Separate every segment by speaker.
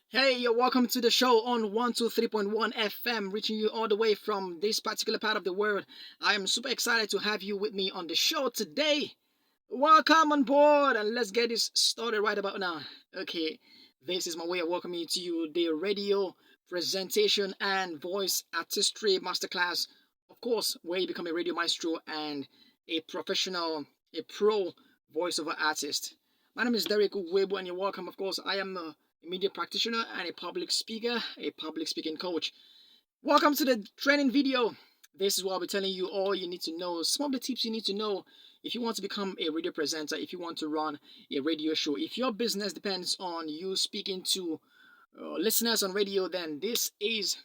Speaker 1: Hey, you're welcome to the show on 123.1 FM, reaching you all the way from this particular part of the world. I am super excited to have you with me on the show today. Welcome on board, and let's get this started right about now. Okay, this is my way of welcoming to you the radio presentation and voice artistry masterclass. Of course, where you become a radio maestro and a professional, a pro voiceover artist. My name is Derrick Ugwuegbu, and you're welcome. Of course, I am a media practitioner and a public speaker, a public speaking coach. Welcome to the training video. This is what I'll be telling you all you need to know, some of the tips you need to know if you want to become a radio presenter, if you want to run a radio show, if your business depends on you speaking to listeners on radio, then this is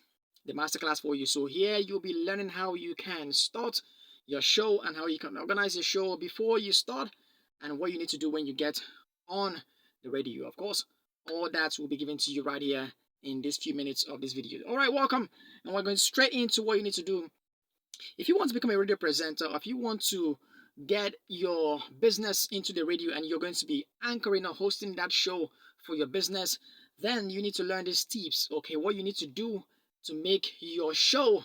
Speaker 1: the masterclass for you. So here you'll be learning how you can start your show and how you can organize your show before you start and what you need to do when you get on the radio. Of course, all that will be given to you right here in these few minutes of this video. All right, welcome. And we're going straight into what you need to do. If you want to become a radio presenter, if you want to get your business into the radio and you're going to be anchoring or hosting that show for your business, then you need to learn these tips. Okay, what you need to do to make your show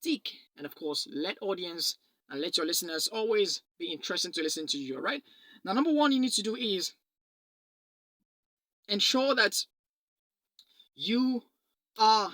Speaker 1: tick, and of course, let audience and let your listeners always be interested to listen to you. All right. Now, number one, you need to do is ensure that you are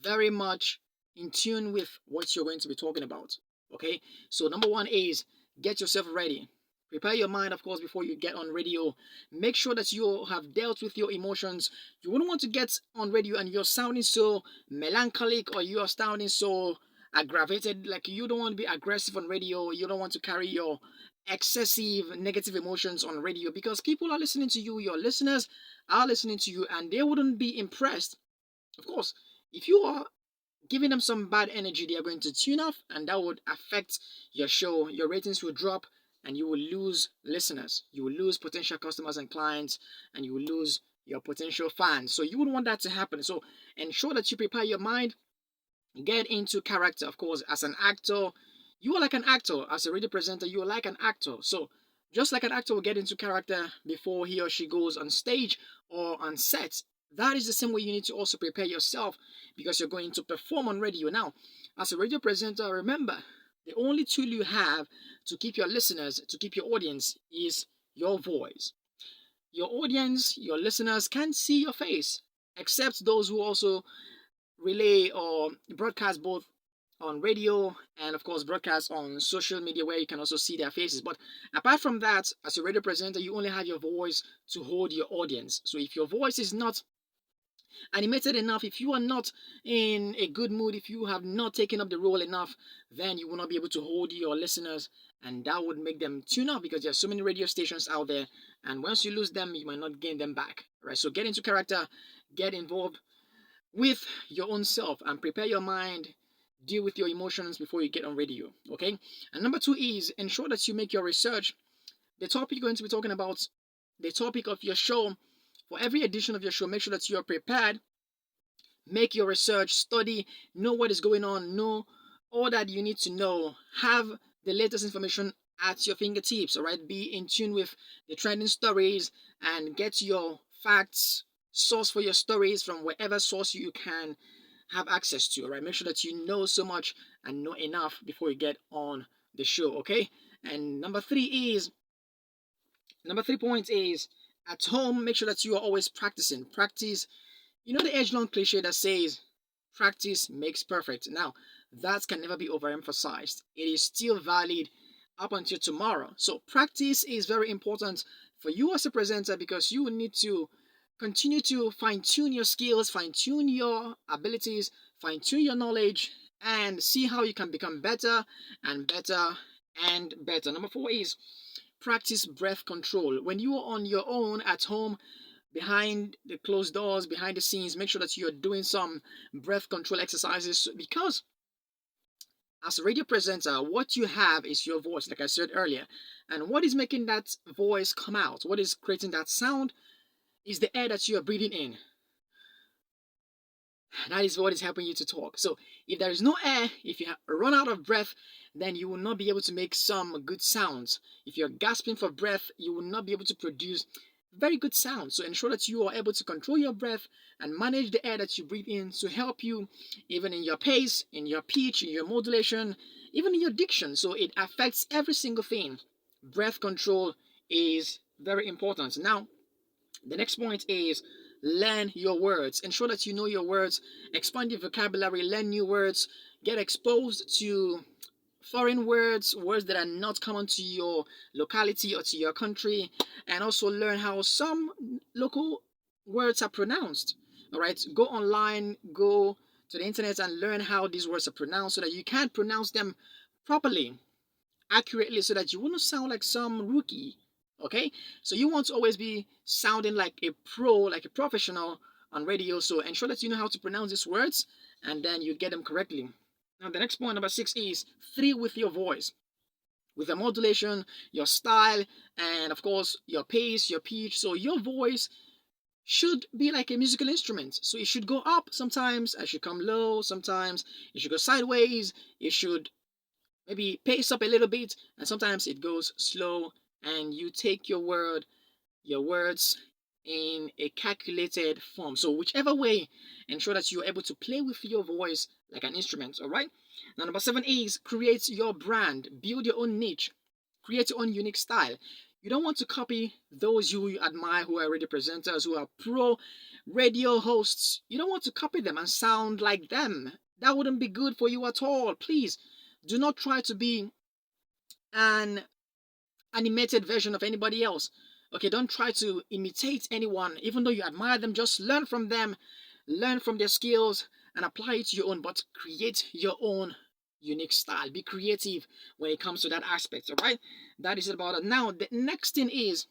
Speaker 1: very much in tune with what you're going to be talking about. Okay, so number one is get yourself ready. Prepare your mind, of course, before you get on radio. Make sure that you have dealt with your emotions. You wouldn't want to get on radio and you're sounding so melancholic or you are sounding so aggravated. Like, you don't want to be aggressive on radio. You don't want to carry your excessive negative emotions on radio because people are listening to you. Your listeners are listening to you and they wouldn't be impressed. Of course, if you are giving them some bad energy, they are going to tune off and that would affect your show. Your ratings will drop and you will lose listeners. You will lose potential customers and clients and you will lose your potential fans. So you wouldn't want that to happen. So ensure that you prepare your mind, get into character. Of course, as an actor, you are like an actor. As a radio presenter, you are like an actor. So just like an actor will get into character before he or she goes on stage or on set, that is the same way you need to also prepare yourself because you're going to perform on radio. Now, as a radio presenter, remember, the only tool you have to keep your listeners, to keep your audience, is your voice. Your audience, your listeners can't see your face, except those who also relay or broadcast both on radio and of course broadcast on social media where you can also see their faces. But apart from that, as a radio presenter, you only have your voice to hold your audience. So if your voice is not animated enough, if you are not in a good mood, if you have not taken up the role enough, then you will not be able to hold your listeners and that would make them tune out because there are so many radio stations out there and once you lose them you might not gain them back. Right, so get into character, get involved with your own self and prepare your mind, deal with your emotions before you get on radio. Okay, and number two is ensure that you make your research. The topic you're going to be talking about, the topic of your show, for every edition of your show, make sure that you are prepared. Make your research, study, know what is going on, know all that you need to know, have the latest information at your fingertips. All right, be in tune with the trending stories and get your facts, source for your stories from wherever source you can have access to. All right, make sure that you know so much and know enough before you get on the show. Okay, and number 3 point is at home, make sure that you are always practicing. Practice, you know the age-long cliche that says practice makes perfect. Now, that can never be overemphasized. It is still valid up until tomorrow. So practice is very important for you as a presenter because you will need to continue to fine-tune your skills, fine-tune your abilities, fine-tune your knowledge, and see how you can become better and better and better. Number 4 is practice breath control. When you are on your own at home, behind the closed doors, behind the scenes, make sure that you're doing some breath control exercises because as a radio presenter, what you have is your voice, like I said earlier. And what is making that voice come out, what is creating that sound, is the air that you are breathing in. That is what is helping you to talk. So if there is no air, if you run out of breath, then you will not be able to make some good sounds. If you're gasping for breath, you will not be able to produce very good sound. So ensure that you are able to control your breath and manage the air that you breathe in to help you even in your pace, in your pitch, in your modulation, even in your diction. So it affects every single thing. Breath control is very important. Now, the next point is learn your words. Ensure that you know your words, expand your vocabulary, learn new words, get exposed to foreign words, words that are not common to your locality or to your country, and also learn how some local words are pronounced. All right, go online, go to the internet and learn how these words are pronounced so that you can pronounce them properly, accurately, so that you wouldn't sound like some rookie. Okay, so you want to always be sounding like a pro, like a professional on radio. So ensure that you know how to pronounce these words and then you get them correctly. Now, the next point, number 6, is three with your voice, with the modulation, your style, and of course, your pace, your pitch. So, your voice should be like a musical instrument. So, it should go up sometimes, it should come low sometimes, it should go sideways, it should maybe pace up a little bit, and sometimes it goes slow, and you take your words in a calculated form. So whichever way, ensure that you're able to play with your voice like an instrument. All right. Now, number 7 is create your brand, build your own niche, create your own unique style. You don't want to copy those you admire who are radio presenters, who are pro radio hosts. You don't want to copy them and sound like them. That wouldn't be good for you at all. Please do not try to be an animated version of anybody else. Okay, don't try to imitate anyone, even though you admire them. Just learn from them, learn from their skills, and apply it to your own. But create your own unique style. Be creative when it comes to that aspect. All right, that is about it. Now, the next thing is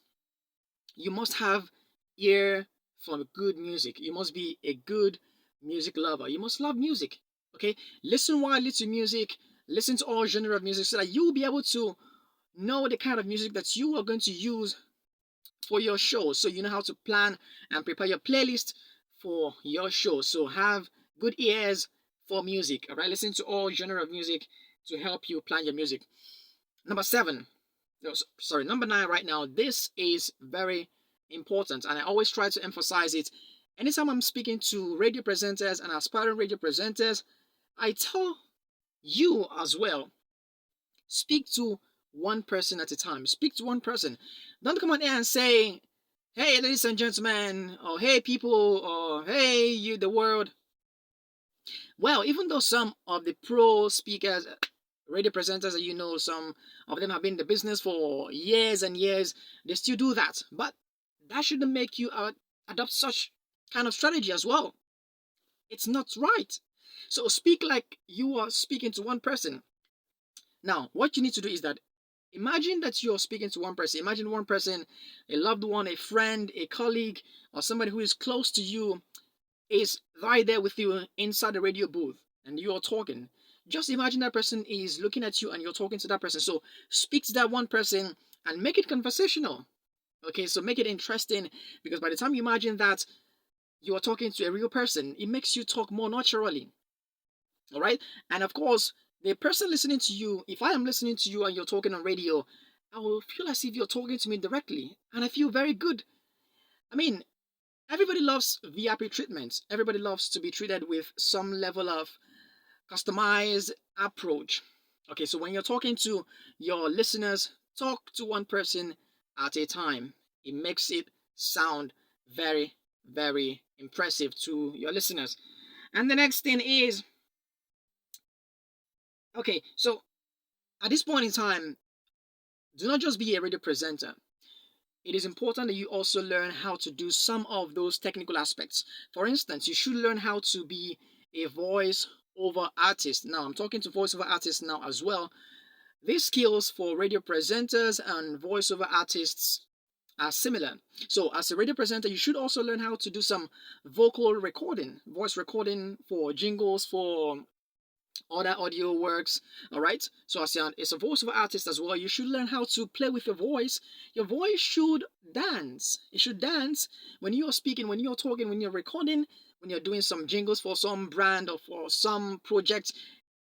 Speaker 1: you must have ear for good music. You must be a good music lover. You must love music. Okay, listen widely to music. Listen to all genre of music so that you will be able to know the kind of music that you are going to use for your show, so you know how to plan and prepare your playlist for your show. So have good ears for music. All right, listen to all genre of music to help you plan your music. Number 9 right now. This is very important, and I always try to emphasize it anytime I'm speaking to radio presenters and aspiring radio presenters. I tell you as well, speak to one person at a time. Speak to one person. Don't come on here and say, hey, ladies and gentlemen, or hey, people, or hey, you, the world. Well, even though some of the pro speakers, radio presenters that you know, some of them have been in the business for years and years, they still do that. But that shouldn't make you adopt such kind of strategy as well. It's not right. So speak like you are speaking to one person. Now, what you need to do is that imagine that you're speaking to one person. Imagine one person, a loved one, a friend, a colleague, or somebody who is close to you is right there with you inside the radio booth and you're talking. Just imagine that person is looking at you and you're talking to that person. So speak to that one person and make it conversational. Okay, so make it interesting, because by the time you imagine that you are talking to a real person, it makes you talk more naturally. All right, and of course, the person listening to you, if I am listening to you and you're talking on radio, I will feel as if you're talking to me directly, and I feel very good. I mean, everybody loves VIP treatment. Everybody loves to be treated with some level of customized approach. Okay, so when you're talking to your listeners, talk to one person at a time. It makes it sound very, very impressive to your listeners. And the next thing is, okay, so at this point in time, do not just be a radio presenter. It is important that you also learn how to do some of those technical aspects. For instance, you should learn how to be a voice over artist. Now, I'm talking to voiceover artists now as well. These skills for radio presenters and voiceover artists are similar. So, as a radio presenter, you should also learn how to do some vocal recording, voice recording for jingles, for other audio works. All right, so as a voiceover artist as well, you should learn how to play with your voice. Your voice should dance. It should dance when you're speaking, when you're talking, when you're recording, when you're doing some jingles for some brand or for some project.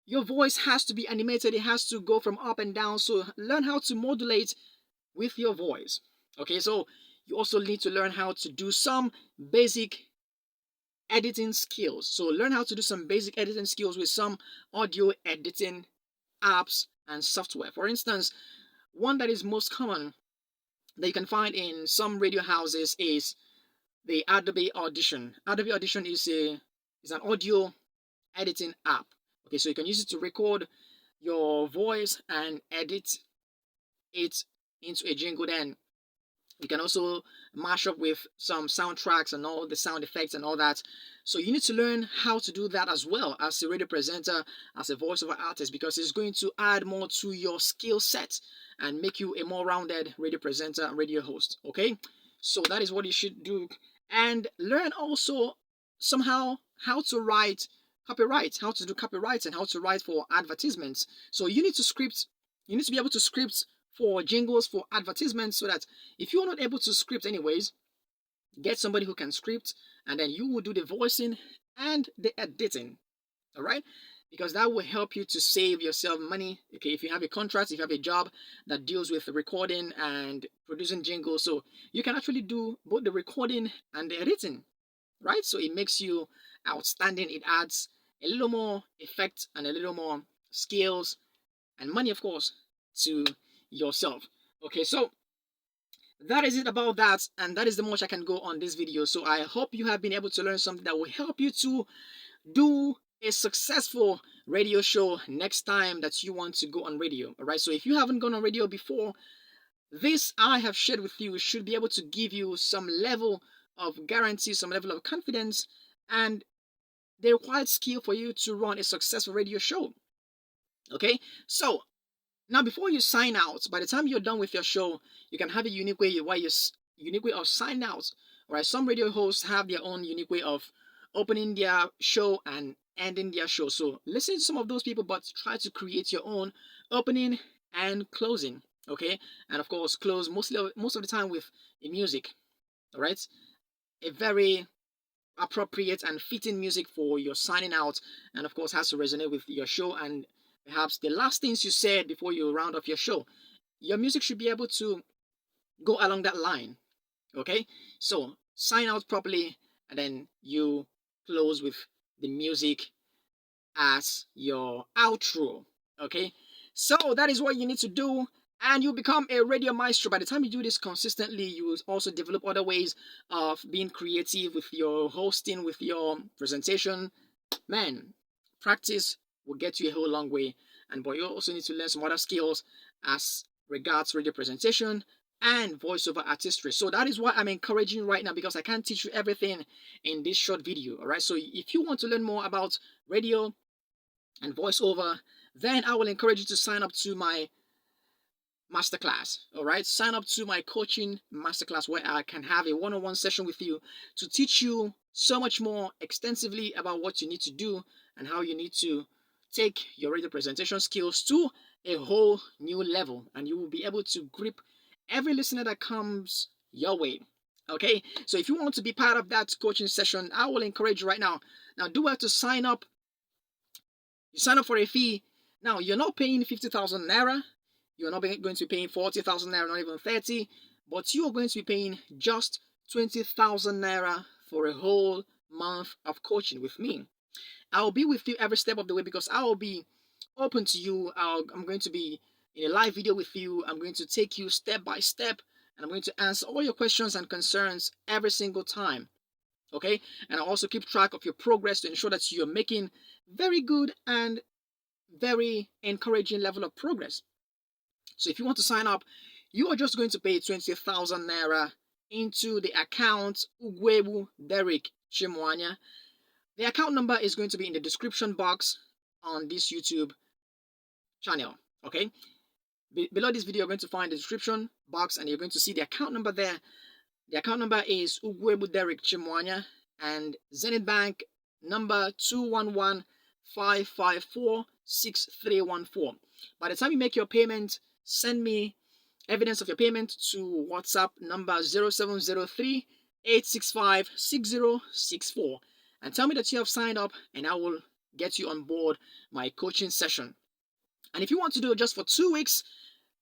Speaker 1: Your voice has to be animated. It has to go from up and down. So learn how to modulate with your voice. Okay, so you also need to learn how to do some basic editing skills. So learn how to do some basic editing skills with some audio editing apps and software. For instance, one that is most common that you can find in some radio houses is the Adobe Audition. Adobe Audition is an audio editing app. Okay, so you can use it to record your voice and edit it into a jingle. Then you can also mash up with some soundtracks and all the sound effects and all that. So you need to learn how to do that as well as a radio presenter, as a voiceover artist, because it's going to add more to your skill set and make you a more rounded radio presenter and radio host. Okay, so that is what you should do. And learn also somehow how to write copyright, how to do copyright, and how to write for advertisements. So you need to script, you need to be able to script for jingles, for advertisements, so that if you're not able to script anyways, get somebody who can script, and then you will do the voicing and the editing. All right, because that will help you to save yourself money. Okay, if you have a contract, if you have a job that deals with recording and producing jingles, so you can actually do both the recording and the editing, right? So it makes you outstanding. It adds a little more effect and a little more skills and money, of course, to yourself. Okay, so that is it about that, and that is the much I can go on this video. So I hope you have been able to learn something that will help you to do a successful radio show next time that you want to go on radio. All right, so if you haven't gone on radio before, this I have shared with you should be able to give you some level of guarantee, some level of confidence, and the required skill for you to run a successful radio show. Okay, so now before you sign out, by the time you're done with your show, you can have a unique way of signing out. All right, some radio hosts have their own unique way of opening their show and ending their show. So listen to some of those people, but try to create your own opening and closing. Okay, and of course, close most of the time with a music. All right, a very appropriate and fitting music for your signing out, and of course has to resonate with your show and perhaps the last things you said before you round off your show. Your music should be able to go along that line. Okay, so sign out properly, and then you close with the music as your outro. Okay, so that is what you need to do, and you become a radio maestro. By the time you do this consistently, you will also develop other ways of being creative with your hosting, with your presentation. Man, practice will get you a whole long way. And but you also need to learn some other skills as regards radio presentation and voiceover artistry. So that is what I'm encouraging you right now, because I can't teach you everything in this short video. All right, so if you want to learn more about radio and voiceover, then I will encourage you to sign up to my masterclass. All right, sign up to my coaching masterclass, where I can have a one-on-one session with you to teach you so much more extensively about what you need to do and how you need to take your radio presentation skills to a whole new level, and you will be able to grip every listener that comes your way. Okay, so if you want to be part of that coaching session, I will encourage you right now. Now, do have to sign up. You sign up for a fee. Now, you're not paying 50,000 naira. You're not going to be paying 40,000 naira, not even 30, but you are going to be paying just 20,000 naira for a whole month of coaching with me. I'll be with you every step of the way, because I will be open to you. I'm going to be in a live video with you. I'm going to take you step by step, and I'm going to answer all your questions and concerns every single time. Okay, and I'll also keep track of your progress to ensure that you're making very good and very encouraging level of progress. So if you want to sign up, you are just going to pay 20,000 naira into the account Ugwuegbu Derrick Chimuanya. The account number is going to be in the description box on this YouTube channel. Okay, below this video, you're going to find the description box, and you're going to see the account number there. The account number is Ugwuegbu Derrick Chimuanya, and Zenith Bank number 211-554-6314. By the time you make your payment, send me evidence of your payment to WhatsApp number 0703 865 6064, and tell me that you have signed up, and I will get you on board my coaching session. And if you want to do it just for 2 weeks,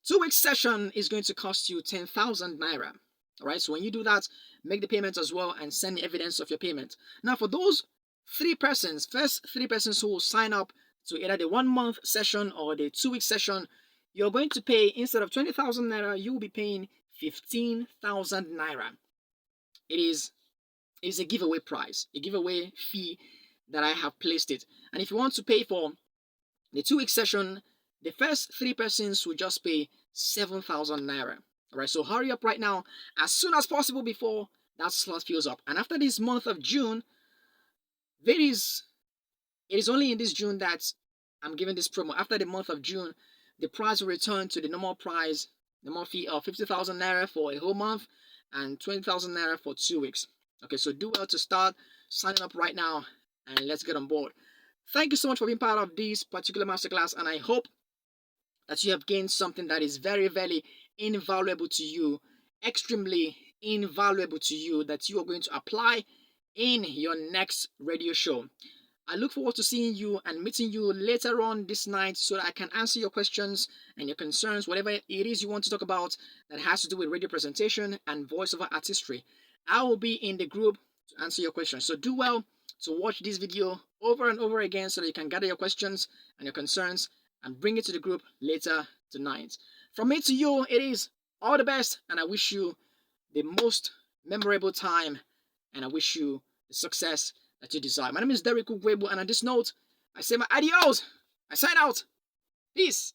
Speaker 1: 2 weeks session is going to cost you 10,000 naira. All right, so when you do that, make the payment as well and send me evidence of your payment. Now, for those first three persons who will sign up to either the 1 month session or the 2 week session, you're going to pay, instead of 20,000 naira, you will be paying 15,000 naira. It is a giveaway price, a giveaway fee that I have placed it. And if you want to pay for the 2 week session, the first three persons will just pay 7,000 naira. All right, so hurry up right now as soon as possible before that slot fills up. And after this month of June, it is only in this June that I'm giving this promo. After the month of June, the price will return to the normal price, normal fee of 50,000 naira for a whole month and 20,000 naira for 2 weeks. Okay, so do well to start signing up right now and let's get on board. Thank you so much for being part of this particular masterclass, and I hope that you have gained something that is very, very invaluable to you, extremely invaluable to you, that you are going to apply in your next radio show. I look forward to seeing you and meeting you later on this night so that I can answer your questions and your concerns, whatever it is you want to talk about that has to do with radio presentation and voiceover artistry. I will be in the group to answer your questions. So do well to watch this video over and over again so that you can gather your questions and your concerns and bring it to the group later tonight. From me to you, it is all the best, and I wish you the most memorable time, and I wish you the success that you desire. My name is Derrick Ugwuegbu, and on this note, I say my adios. I sign out. Peace.